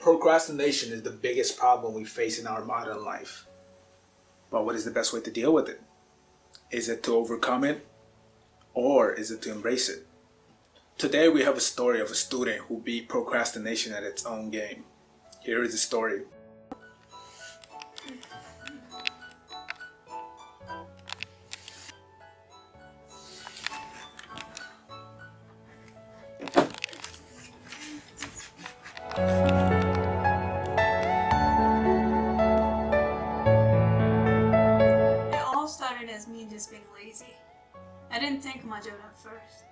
Procrastination is the biggest problem we face in our modern life. But what is the best way to deal with it? Is it to overcome it, or is it to embrace it? Today we have a story of a student who beat procrastination at its own game. Here is the story. As me just being lazy. I didn't think much of it at first,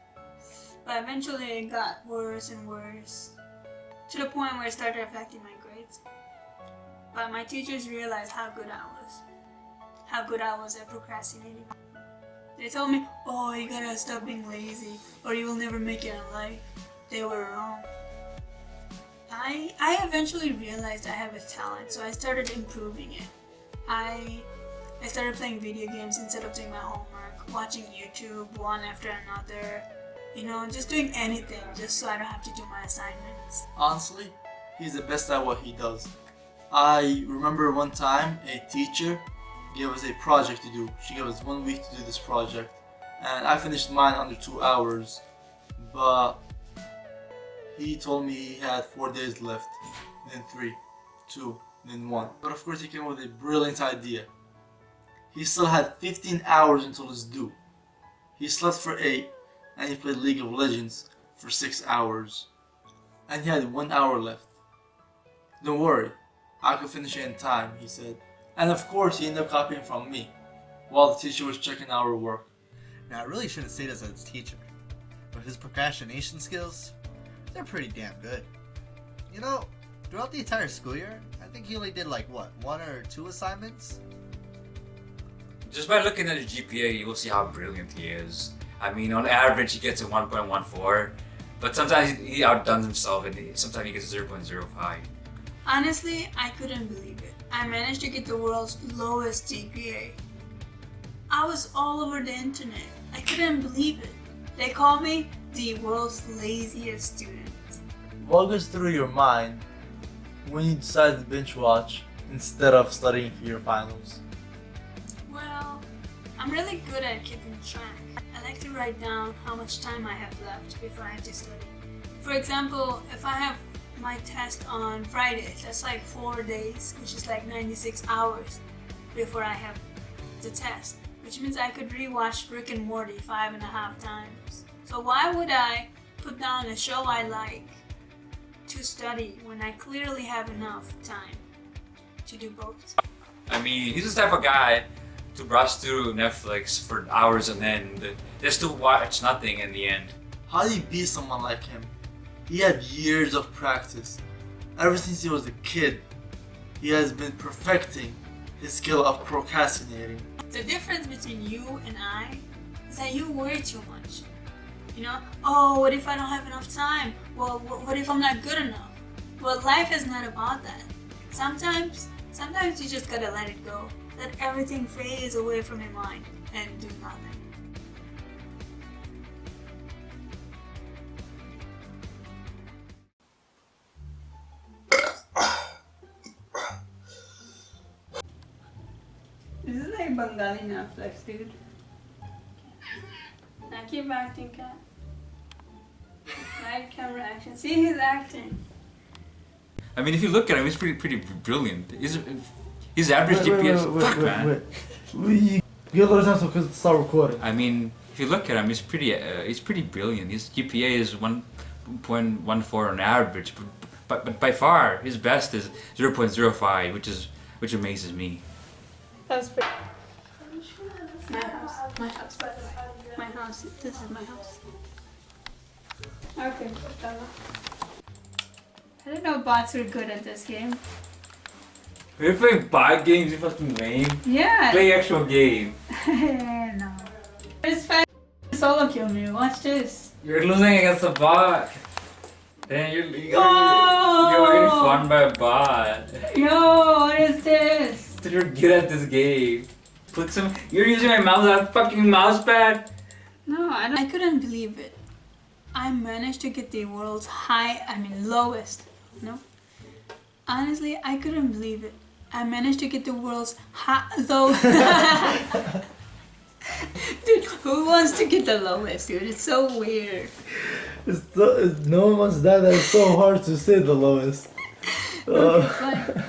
but eventually it got worse and worse to the point where it started affecting my grades. But my teachers realized how good I was at procrastinating. They told me, "Oh, you gotta stop being lazy or you will never make it in life." They were wrong. I eventually realized I have a talent, so I started improving it. I started playing video games instead of doing my homework, watching YouTube one after another, just doing anything just so I don't have to do my assignments. Honestly, he's the best at what he does. I remember one time a teacher gave us a project to do. She gave us 1 week to do this project, and I finished mine under 2 hours, but he told me he had 4 days left, then 3, 2, then 1. But of course he came up with a brilliant idea. He still had 15 hours until it's due. He slept for 8, and he played League of Legends for 6 hours. And he had 1 hour left. "Don't worry, I could finish it in time," he said. And of course he ended up copying from me, while the teacher was checking our work. Now I really shouldn't say this as his teacher, but his procrastination skills, they're pretty damn good. Throughout the entire school year, I think he only did 1 or 2 assignments. Just by looking at his GPA, you will see how brilliant he is. I mean, on average, he gets a 1.14, but sometimes he outdoes himself, and sometimes he gets 0.05. Honestly, I couldn't believe it. I managed to get the world's lowest GPA. I was all over the internet. I couldn't believe it. They call me the world's laziest student. What goes through your mind when you decide to binge watch instead of studying for your finals? Well, I'm really good at keeping track. I like to write down how much time I have left before I have to study. For example, if I have my test on Friday, that's 4 days, which is 96 hours before I have the test, which means I could rewatch Rick and Morty 5.5 times. So why would I put down a show I like to study when I clearly have enough time to do both? I mean, he's the type of guy to browse through Netflix for hours on end, just to watch nothing in the end. How do you beat someone like him? He had years of practice. Ever since he was a kid, he has been perfecting his skill of procrastinating. The difference between you and I is that you worry too much. Oh, what if I don't have enough time? Well, what if I'm not good enough? Well, life is not about that. Sometimes you just gotta let it go. Let everything phase away from your mind and do nothing. This is like Bengali Netflix, dude. Now keep acting, cat. Live camera action. See, he's acting. I mean, if you look at him, he's pretty brilliant. His average GPA is You get a little time because it's start recording. I mean, if you look at him, he's pretty brilliant. His GPA is 1.14 on average, but by far his best is 0.05, which amazes me. That's pretty. My house, by the way. My house. This is my house. Okay, I didn't know bots were good at this game. You're playing bot games, you fucking lame. Yeah. Play actual game. No. This fat solo kill me. Watch this. You're losing against a bot. Then you're getting fun by a bot. Yo, what is this? So you're good at this game. You're using my mouse as a fucking mouse pad. No, I couldn't believe it. I managed to get the world's lowest, Honestly, I couldn't believe it. I managed to get the world's low. Dude, who wants to get the lowest, dude? It's so weird. No one wants that. It's so hard to say the lowest. Okay, fine.